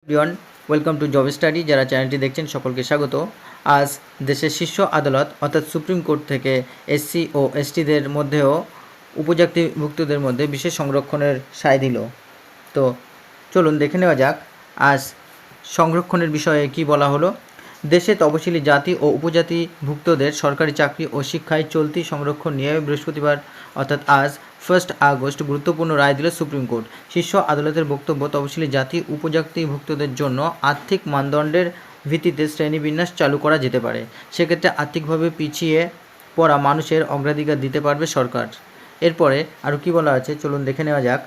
Everyone, welcome to job study. যারা চ্যানেলটি দেখছেন সকলকে স্বাগত। আজ দেশের শীর্ষ আদালত অর্থাৎ সুপ্রিম কোর্ট থেকে এসসি ও এসটিদের মধ্যেও উপজাতিভুক্তদের মধ্যে বিশেষ সংরক্ষণের সায় দিল। তো চলুন দেখে নেওয়া যাক আজ সংরক্ষণের বিষয়ে কি বলা হলো। দেশে তপশিলি জাতি ও উপজাতিভুক্তদের সরকারি চাকরি ও শিক্ষায় চলতি সংরক্ষণ নিয়ে বৃহস্পতিবার অর্থাৎ আজ 1 আগস্ট গুরুত্বপূর্ণ রায় দিল সুপ্রিম কোর্ট। শীর্ষ আদালতের বক্তব্য, তপশিলি জাতি উপজাতিভুক্তদের জন্য আর্থিক মানদণ্ডের ভিত্তিতে শ্রেণীবিন্যাস চালু করা যেতে পারে। সেক্ষেত্রে আর্থিকভাবে পিছিয়ে পড়া মানুষের অগ্রাধিকার দিতে পারবে সরকার। এরপরে আরও কী বলা আছে চলুন দেখে নেওয়া যাক।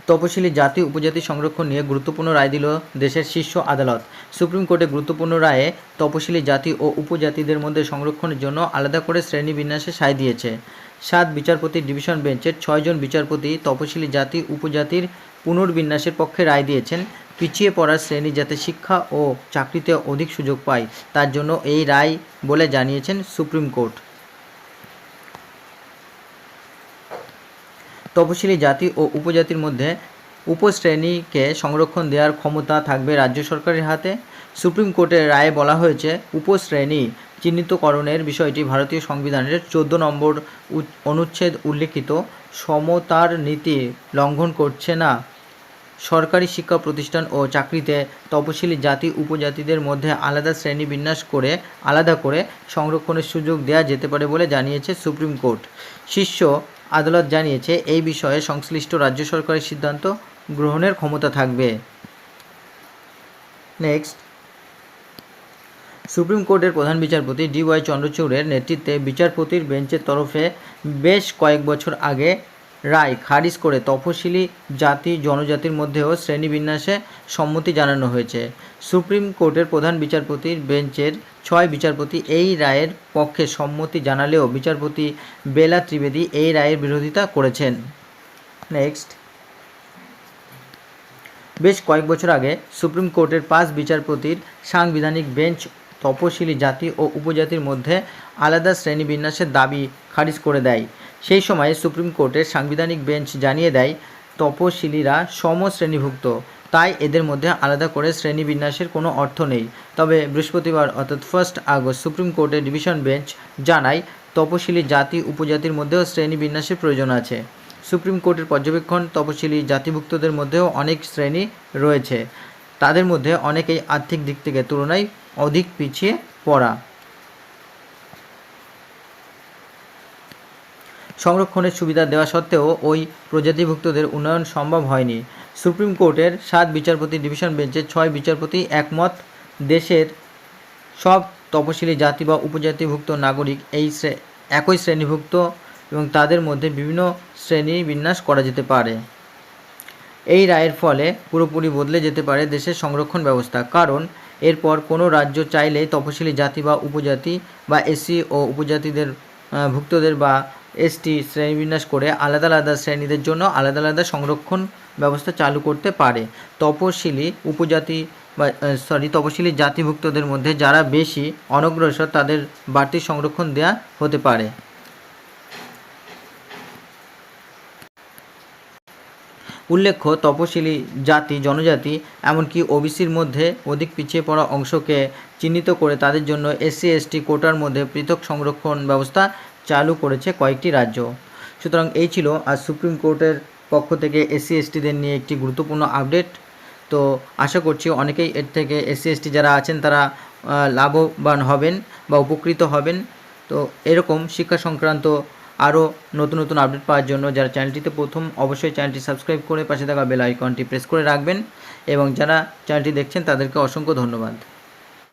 তপশিলি জাতি উপজাতি সংরক্ষণ নিয়ে গুরুত্বপূর্ণ রায় দিল দেশের শীর্ষ আদালত। সুপ্রিম কোর্টে গুরুত্বপূর্ণ রায়ে তপশিলি জাতি ও উপজাতিদের মধ্যে সংরক্ষণের জন্য আলাদা করে শ্রেণীবিন্যাসে সায় দিয়েছে। 7 বিচারপতির ডিভিশন বেঞ্চের 6 জন বিচারপতি তপশিলি জাতি উপজাতির পুনর্বিন্যাসের পক্ষে রায় দিয়েছেন। পিছিয়ে পড়ার শ্রেণী যাতে শিক্ষা ও চাকরিতে অধিক সুযোগ পায় তার জন্য এই রায় বলে জানিয়েছেন সুপ্রিম কোর্ট। তপশিলি জাতি ও উপজাতির মধ্যে উপশ্রেণীকে সংরক্ষণ দেওয়ার ক্ষমতা থাকবে রাজ্য সরকারের হাতে। সুপ্রিম কোর্টের রায়ে বলা হয়েছে, উপশ্রেণী চিহ্নিতকরণের বিষয়টি ভারতীয় সংবিধানের 14 নম্বর অনুচ্ছেদ উল্লিখিত সমতার নীতি লঙ্ঘন করছে না। সরকারি শিক্ষা প্রতিষ্ঠান ও চাকরিতে তপশিলি জাতি উপজাতিদের মধ্যে আলাদা শ্রেণীবিন্যাস করে আলাদা করে সংরক্ষণের সুযোগ দেওয়া যেতে পারে বলে জানিয়েছে সুপ্রিম কোর্ট। শীর্ষ আদালত জানিয়েছে, এই বিষয়ে সংশ্লিষ্ট রাজ্য সরকারের সিদ্ধান্ত গ্রহণের ক্ষমতা থাকবে। নেক্সট, সুপ্রিম কোর্টের প্রধান বিচারপতি DY চন্দ্রচূড়ের নেতৃত্বে বিচারপতির বেঞ্চের তরফে বেশ কয়েক বছর আগে রায় খারিজ করে তফসিলি জাতি জনজাতির মধ্যেও শ্রেণীবিন্যাসে সম্মতি জানানো হয়েছে। সুপ্রিম কোর্টের প্রধান বিচারপতির বেঞ্চের 6 বিচারপতি এই রায়ের পক্ষে সম্মতি জানালেও বিচারপতি বেলা ত্রিবেদী এই রায়ের বিরোধিতা করেছেন। নেক্সট, বেশ কয়েক বছর আগে সুপ্রিম কোর্টের 5 বিচারপতির সাংবিধানিক বেঞ্চ তপশিলি জাতি ও উপজাতির মধ্যে আলাদা শ্রেণীবিন্যাসের দাবি খারিজ করে দেয়। সেই সময়ে সুপ্রিম কোর্টের সাংবিধানিক বেঞ্চ জানিয়ে দেয়, তপশিলিরা সমশ্রেণীভুক্ত, তাই এদের মধ্যে আলাদা করে শ্রেণীবিন্যাসের কোনো অর্থ নেই। তবে বৃহস্পতিবার অর্থাৎ 1 আগস্ট সুপ্রিম কোর্টের ডিভিশন বেঞ্চ জানায়, তপশিলি জাতি উপজাতির মধ্যেও শ্রেণীবিন্যাসের প্রয়োজন আছে। সুপ্রিম কোর্টের পর্যবেক্ষণ, তপশিলি জাতিভুক্তদের মধ্যেও অনেক শ্রেণী রয়েছে, তাদের মধ্যে অনেকেই আর্থিক দিক থেকে তুলনায় অধিক পিছিয়ে পড়া। সংরক্ষণের সুবিধা দেওয়া সত্ত্বেও ওই প্রজাতিভুক্তদের উন্নয়ন সম্ভব হয়নি। সুপ্রিম কোর্টের 7 বিচারপতি ডিভিশন বেঞ্চের 6 বিচারপতি একমত, দেশের সব তপশিলি জাতি বা উপজাতিভুক্ত নাগরিক একই শ্রেণীভুক্ত এবং তাদের মধ্যে বিভিন্ন শ্রেণী বিন্যাস করা যেতে পারে। এই রায়ের ফলে পুরোপুরি বদলে যেতে পারে দেশের সংরক্ষণ ব্যবস্থা, কারণ এরপর কোনো রাজ্য চাইলেই তপশিলি জাতি বা উপজাতি বা এসসি ও উপজাতিদের ভুক্তদের বা এসটি শ্রেণীবিন্যাস করে আলাদা আলাদা শ্রেণীদের জন্য আলাদা আলাদা সংরক্ষণ ব্যবস্থা চালু করতে পারে। তপশিলি জাতিভুক্তদের মধ্যে যারা বেশি অনগ্রসর তাদের বাড়তি সংরক্ষণ দেওয়া হতে পারে। উল্লেখ্য, তপশিলি জাতি জনজাতি এমনকি ওবিসির মধ্যে অধিক পিছিয়ে পড়া অংশকে চিহ্নিত করে তাদের জন্য SC ST কোটার মধ্যে পৃথক সংরক্ষণ ব্যবস্থা চালু করেছে কয়েকটি রাজ্য। সুতরাং এই ছিল আজ সুপ্রিম কোর্টের পক্ষ থেকে SC STদের নিয়ে একটি গুরুত্বপূর্ণ আপডেট। তো আশা করছি অনেকেই এর থেকে SC ST যারা আছেন তারা লাভবান হবেন বা উপকৃত হবেন। তো এরকম শিক্ষা সংক্রান্ত আরও নতুন নতুন আপডেট পাওয়ার জন্য যারা চ্যানেলটিতে প্রথম, অবশ্যই চ্যানেলটি সাবস্ক্রাইব করে পাশে থাকা বেল আইকনটি প্রেস করে রাখবেন এবং যারা চ্যানেলটি দেখছেন তাদেরকে অসংখ্য ধন্যবাদ।